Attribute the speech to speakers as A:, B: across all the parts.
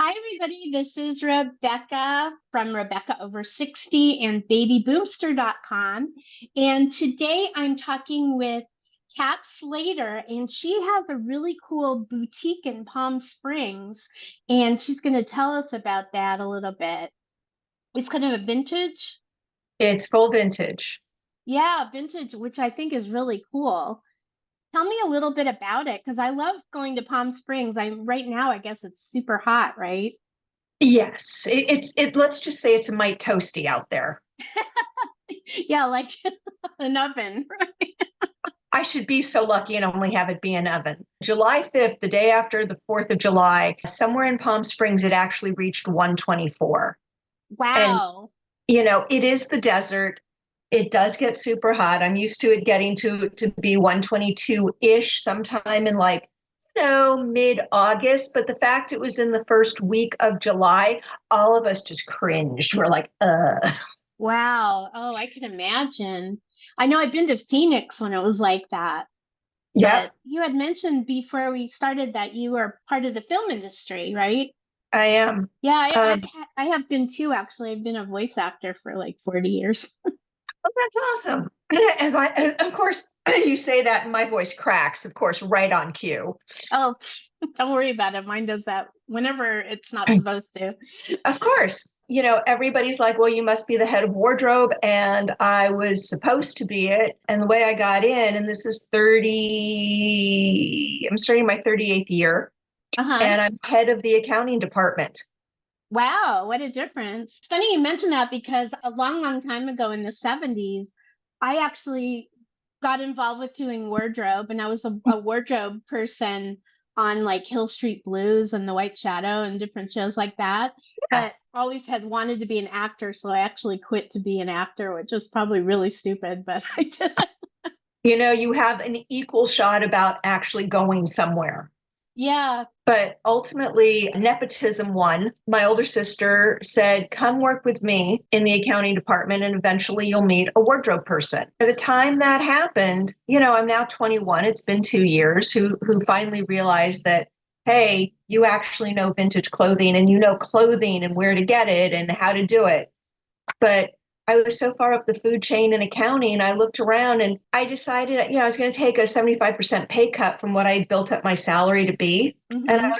A: Hi, everybody. This is Rebecca from Rebecca Over 60 and babyboomster.com. And today I'm talking with Cat Slater, and she has a really cool boutique in Palm Springs. And she's going to tell us about that a little bit. It's kind of a vintage.
B: It's full vintage.
A: Yeah, vintage, which I think is really cool. Tell me a little bit about it because I love going to Palm Springs. Right now, I guess it's super hot, right?
B: Yes, let's just say it's a mite toasty out there.
A: Yeah, like an oven.
B: I should be so lucky and only have it be an oven. July 5th, the day after the 4th of July, somewhere in Palm Springs, it actually reached 124. And,
A: Wow.
B: it is the desert. It does get super hot. I'm used to it getting to be 122-ish sometime in mid-August. But the fact it was in the first week of July, all of us just cringed. We're like,
A: Wow. Oh, I can imagine. I know I've been to Phoenix when it was like that, but
B: Yep,
A: you had mentioned before we started that you were part of the film industry, right?
B: I am.
A: Yeah,
B: Um,
A: I have been too, actually. I've been a voice actor for like 40 years.
B: oh, that's awesome. Of course, you say that and my voice cracks, of course, right on cue.
A: Oh, don't worry about it. Mine does that whenever it's not supposed to.
B: Of course, everybody's like, well, you must be the head of wardrobe. And I was supposed to be it. And the way I got in, and this is I'm starting my 38th year,
A: Uh-huh.
B: and I'm head of the accounting department.
A: Wow, what a difference. It's funny you mention that because a long, long time ago in the 70s, I actually got involved with doing wardrobe and I was a wardrobe person on like Hill Street Blues and The White Shadow and different shows like that,
B: Yeah.
A: but always had wanted to be an actor, so I actually quit to be an actor, which was probably really stupid, but I did.
B: You have an equal shot about actually going somewhere.
A: Yeah.
B: But ultimately, nepotism won. My older sister said, come work with me in the accounting department, and eventually you'll meet a wardrobe person. By the time that happened, I'm now 21. It's been 2 years, who finally realized that, hey, you actually know vintage clothing and you know clothing and where to get it and how to do it. But I was so far up the food chain in accounting, I looked around and I decided, I was going to take a 75% pay cut from what I built up my salary to be. And
A: Mm-hmm.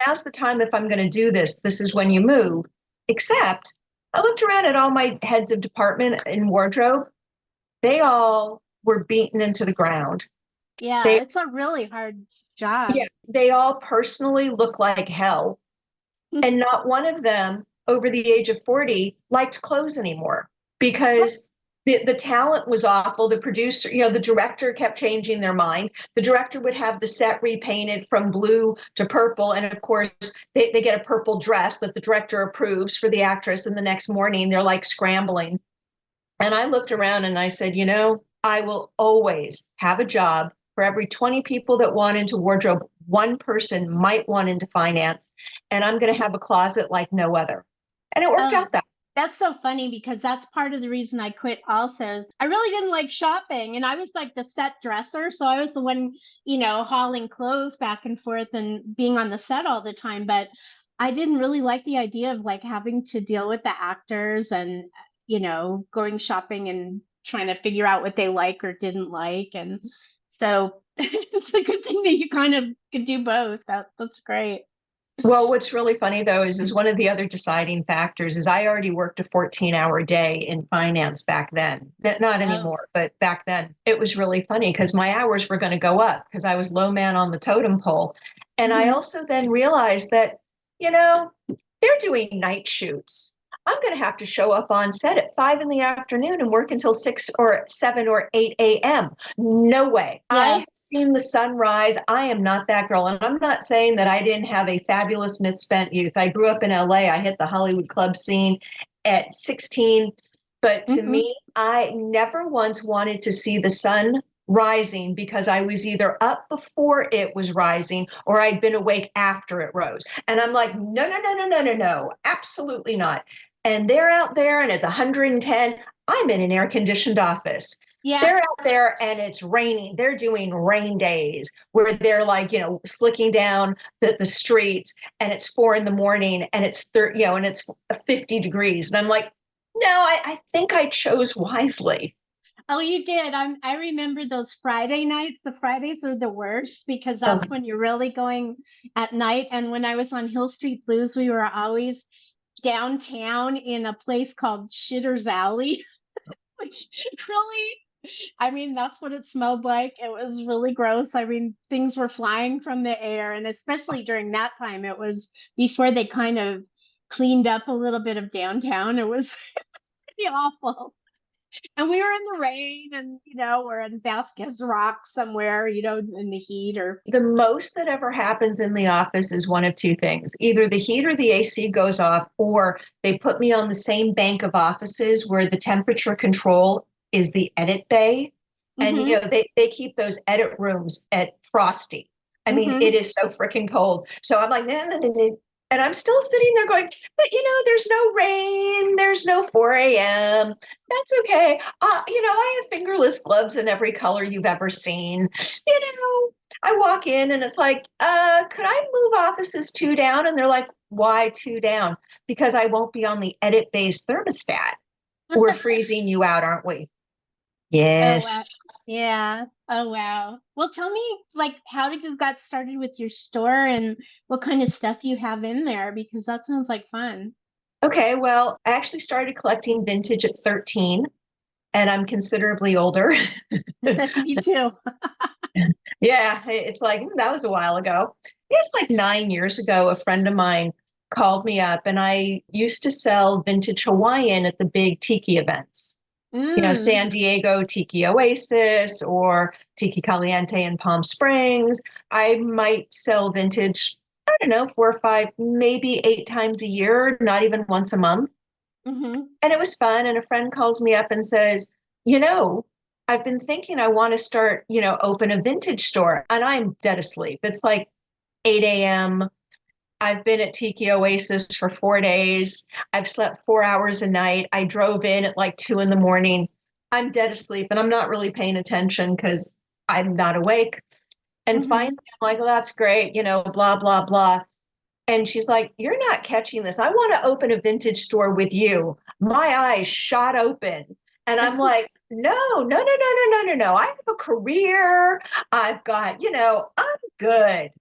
B: now's the time if I'm going to do this. This is when you move. Except I looked around at all my heads of department in wardrobe. They all were beaten into the ground.
A: Yeah,
B: They,
A: it's a really hard
B: yeah,
A: job.
B: they all personally look like hell. And not one of them over the age of 40 liked clothes anymore because the talent was awful. The producer, the director kept changing their mind. The director would have the set repainted from blue to purple. And of course, they get a purple dress that the director approves for the actress. And the next morning, they're like scrambling. And I looked around and I said, I will always have a job for every 20 people that want into wardrobe. One person might want into finance, and I'm going to have a closet like no other. And it worked
A: Oh,
B: out that.
A: that's so funny because that's part of the reason I quit also is I really didn't like shopping and I was like the set dresser. So I was the one, hauling clothes back and forth and being on the set all the time. But I didn't really like the idea of like having to deal with the actors and, going shopping and trying to figure out what they like or didn't like. And so it's a good thing that you kind of could do both. That's great.
B: Well, what's really funny though is one of the other deciding factors is I already worked a 14-hour day in finance back then. Not
A: Oh.
B: anymore, but back then it was really funny because my hours were going to go up because I was low man on the totem pole. And I
A: Mhm.
B: also then realized that, you know, they're doing night shoots. I'm going to have to show up on set at 5 in the afternoon and work until 6 or 7 or 8 a.m. No way. I
A: Yeah.
B: have seen the sunrise. I am not that girl. And I'm not saying that I didn't have a fabulous misspent youth. I grew up in LA. I hit the Hollywood club scene at 16. But to
A: Hmm.
B: me, I never once wanted to see the sun rising because I was either up before it was rising or I'd been awake after it rose. And I'm like, no, no, no, no, no, no, no, absolutely not. And they're out there and it's 110. I'm in an air conditioned office.
A: Yeah.
B: They're out there and it's raining. They're doing rain days where they're like, slicking down the streets, and it's 4 in the morning and it's 30, and it's 50 degrees. And I'm like, no, I think I chose wisely.
A: Oh, you did. I remember those Friday nights. The Fridays are the worst because
B: Oh,
A: that's when you're really going at night. And when I was on Hill Street Blues, we were always downtown in a place called Shitter's Alley, which really, I mean, that's what it smelled like. It was really gross. I mean, things were flying from the air, and especially during that time, it was before they kind of cleaned up a little bit of downtown. It was pretty awful. And we were in the rain, and we're in Vasquez Rock somewhere, in the heat or
B: the most that ever happens in the office is one of two things. Either the heat or the AC goes off, or they put me on the same bank of offices where the temperature control is the edit bay. And
A: hmm
B: they keep those edit rooms at frosty. I mean, it
A: hmm
B: is so freaking cold. So I'm like, nah, nah, nah, nah. And I'm still sitting there going, but there's no rain, there's no 4 a.m. That's okay. I have fingerless gloves in every color you've ever seen. I walk in and it's like, could I move offices two down? And they're like, why two down? Because I won't be on the edit based thermostat. We're freezing you out, aren't we?
A: Oh wow.
B: Yes.
A: Yeah. Oh wow. Well, tell me, like, how did you got started with your store and what kind of stuff you have in there? Because that sounds like fun.
B: Okay, well, I actually started collecting vintage at 13, and I'm considerably older.
A: Me too.
B: Yeah, it's like that was a while ago. It's like 9 years ago, a friend of mine called me up, and I used to sell vintage Hawaiian at the big tiki events.
A: Mm.
B: San Diego Tiki Oasis or Tiki Caliente in Palm Springs. I might sell vintage, I don't know, 4 or 5, maybe 8 times a year, not even once a month.
A: hmm
B: And it was fun. And a friend calls me up and says, you know, I've been thinking I want to start, open a vintage store. And I'm dead asleep. It's like 8 a.m. I've been at Tiki Oasis for 4 days. I've slept 4 hours a night. I drove in at like 2 in the morning. I'm dead asleep and I'm not really paying attention because I'm not awake. And finally,
A: hmm
B: I'm like, well, that's great, blah, blah, blah. And she's like, you're not catching this. I want to open a vintage store with you. My eyes shot open. And I'm like, no, no, no, no, no, no, no, no. I have a career. I've got, I'm good.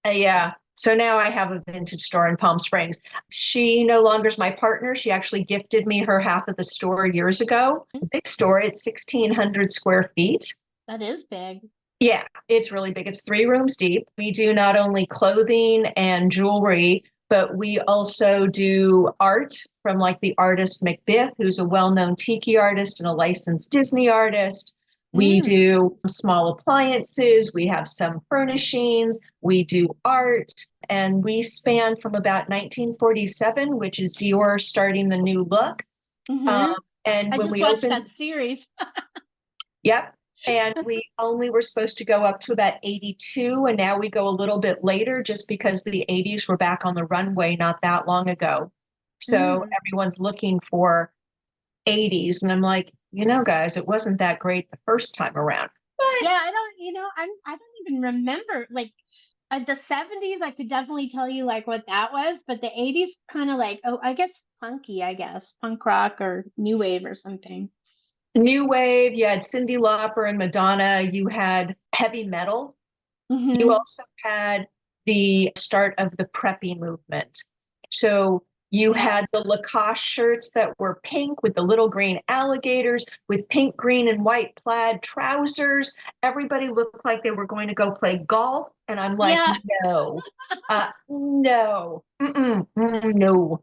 B: Yeah. So now I have a vintage store in Palm Springs. She no longer is my partner. She actually gifted me her half of the store years ago. It's a big store. It's 1,600 square feet.
A: That is big.
B: Yeah, it's really big. It's 3 rooms deep. We do not only clothing and jewelry, but we also do art from like the artist Macbeth, who's a well-known tiki artist and a licensed Disney artist. We
A: Mm.
B: do small appliances. We have some furnishings. We do art. And we span from about 1947, which is Dior starting the new look. Um,
A: hmm
B: and
A: I
B: when
A: just
B: we
A: watched
B: opened,
A: that series.
B: yep. And we only were supposed to go up to about 82, and now we go a little bit later just because the 80s were back on the runway not that long ago. So
A: Mm.
B: everyone's looking for 80s. And I'm like, guys, it wasn't that great the first time around. But
A: Yeah, I don't, I don't even remember like the 70s. I could definitely tell you like what that was, but the 80s kind of like, oh, I guess punky, I guess punk rock or new wave or something.
B: new wave, you had Cyndi Lauper and Madonna, you had heavy metal. You
A: hmm
B: also had the start of the preppy movement. So you
A: Yeah.
B: had the Lacoste shirts that were pink with the little green alligators, with pink, green, and white plaid trousers. Everybody looked like they were going to go play golf. And I'm like,
A: Yeah.
B: no, no, no.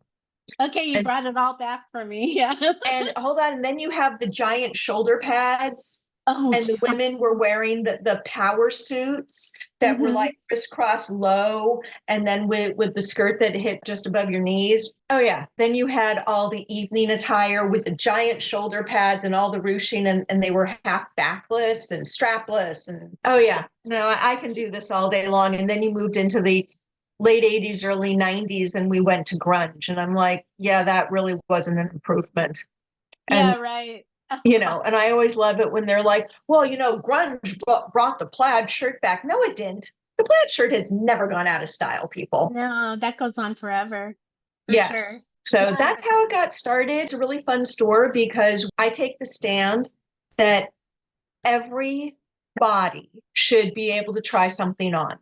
A: Okay, you
B: And
A: brought it all back for me. Yeah.
B: and hold on, and then you have the giant shoulder pads,
A: Oh,
B: and the women were wearing the power suits that were
A: hmm
B: like crisscross low, and then with the skirt that hit just above your knees. Oh yeah. Then you had all the evening attire with the giant shoulder pads and all the ruching, and they were half backless and strapless. And oh yeah, no, I can do this all day long. And then you moved into the late 80s, early 90s, and we went to grunge. And I'm like, yeah, that really wasn't an improvement. And
A: yeah, right.
B: And I always love it when they're like, well, grunge brought the plaid shirt back. No, it didn't. The plaid shirt has never gone out of style, people.
A: No, that goes on forever, for sure.
B: Yes. So
A: Yeah.
B: that's how it got started. It's a really fun store because I take the stand that every body should be able to try something on.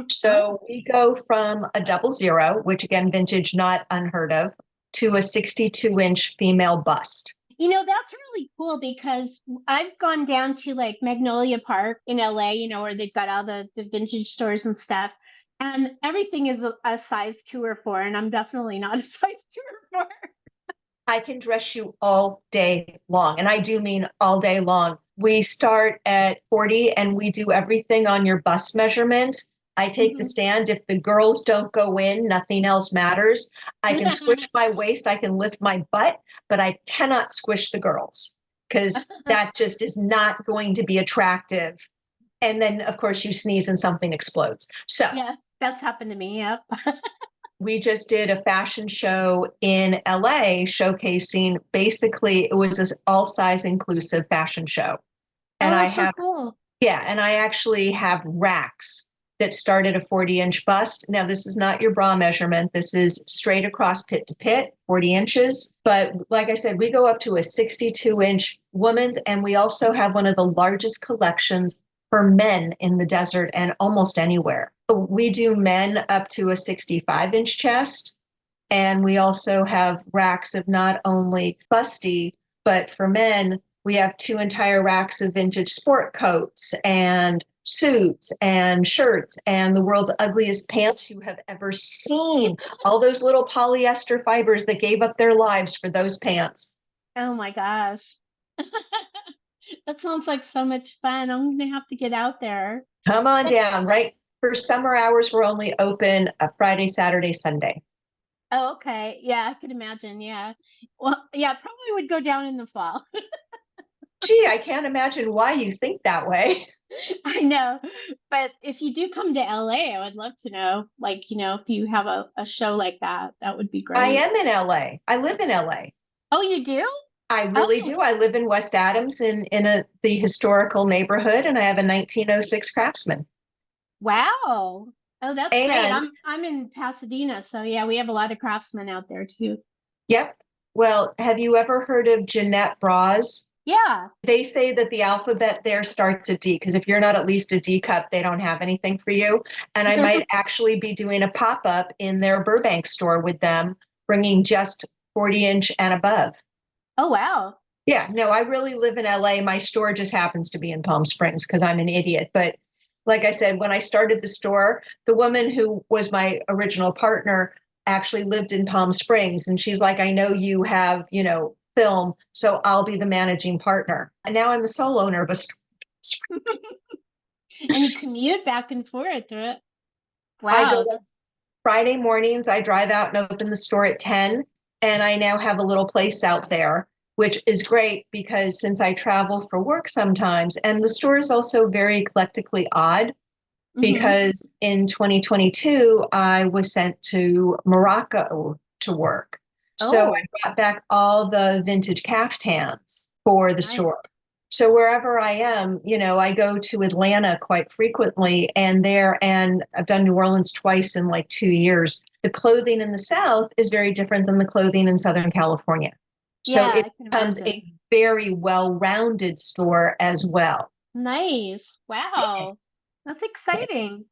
B: So we go from a 00, which again, vintage, not unheard of, to a 62-inch female bust.
A: That's really cool because I've gone down to like Magnolia Park in LA, where they've got all the vintage stores and stuff. And everything is a size 2 or 4, and I'm definitely not a size 2 or 4.
B: I can dress you all day long, and I do mean all day long. We start at 40 and we do everything on your bust measurement. I take the stand. If the girls don't go in, nothing else matters. I can squish my waist, I can lift my butt, but I cannot squish the girls because that just is not going to be attractive. And then, of course, you sneeze and something explodes. So,
A: yeah, that's happened to me. Yep.
B: We just did a fashion show in LA showcasing, basically it was an all size inclusive fashion show. And I
A: that's so
B: have,
A: cool.
B: yeah, and I actually have racks that start at a 40-inch bust. Now, this is not your bra measurement. This is straight across pit to pit, 40 inches. But like I said, we go up to a 62-inch woman's, and we also have one of the largest collections for men in the desert and almost anywhere. We do men up to a 65-inch chest. And we also have racks of not only busty, but for men, we have 2 entire racks of vintage sport coats and suits and shirts and the world's ugliest pants you have ever seen. All those little polyester fibers that gave up their lives for those pants.
A: Oh my gosh. That sounds like so much fun. I'm gonna have to get out there.
B: Come on down, right? For summer hours, we're only open a Friday, Saturday, Sunday.
A: Oh, okay. Yeah, I could imagine. Yeah. Well, yeah, probably would go down in the fall.
B: Gee, I can't imagine why you think that way.
A: I know. But if you do come to LA, I would love to know, like, if you have a show like that, that would be
B: I
A: great.
B: am in LA. I live in LA.
A: Oh, you do?
B: I really
A: Oh,
B: do. I live in West Adams in the historical neighborhood, and I have a 1906 Craftsman.
A: wow. Oh, that's great.
B: And
A: I'm in Pasadena, so yeah, we have a lot of craftsmen out there too.
B: yep. Well, have you ever heard of Jeanette Bras?
A: Yeah.
B: They say that the alphabet there starts at D because if you're not at least a D cup, they don't have anything for you. And I might actually be doing a pop up in their Burbank store with them, bringing just 40-inch and above.
A: Oh, wow.
B: Yeah, no, I really live in LA. My store just happens to be in Palm Springs because I'm an idiot. But like I said, when I started the store, the woman who was my original partner actually lived in Palm Springs. And she's like, I know you have, film, so I'll be the managing partner. And now I'm the sole owner of a store.
A: And you commute back and forth, right?
B: I go
A: Wow.
B: Friday mornings, I drive out and open the store at 10. And I now have a little place out there, which is great because since I travel for work sometimes, and the store is also very eclectically odd because in 2022, I was sent to Morocco to work. So I
A: Oh,
B: brought back all the vintage caftans for the
A: nice.
B: store. So wherever I am, I go to Atlanta quite frequently and I've done New Orleans twice in like 2 years. The clothing in the South is very different than the clothing in Southern California. So
A: Yeah,
B: it
A: I can
B: becomes
A: imagine.
B: a very well-rounded store as well.
A: Nice. Wow. That's exciting.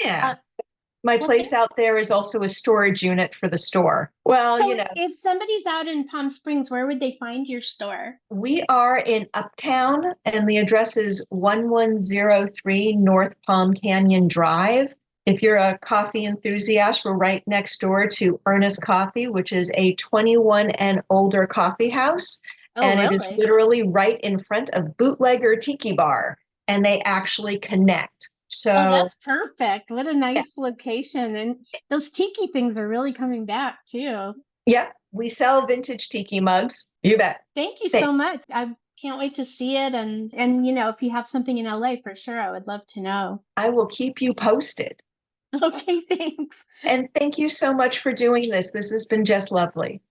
B: Yeah.
A: Uh,
B: My
A: well,
B: place out there is also a storage unit for the store. Well,
A: so if somebody's out in Palm Springs, where would they find your store?
B: we are in Uptown and the address is 1103 North Palm Canyon Drive. If you're a coffee enthusiast, we're right next door to Ernest Coffee, which is a 21 and older coffee house.
A: Oh,
B: And it is
A: really?
B: literally right in front of Bootlegger Tiki Bar, and they actually connect.
A: Oh,
B: So,
A: that's perfect. What a
B: yeah,
A: nice location. And those tiki things are really coming back too.
B: yep, we sell vintage tiki mugs. You bet.
A: Thank you so much. I can't wait to see it. And if you have something in LA for sure, I would love to know.
B: I will keep you posted.
A: Okay, thanks.
B: And thank you so much for doing this. This has been just lovely.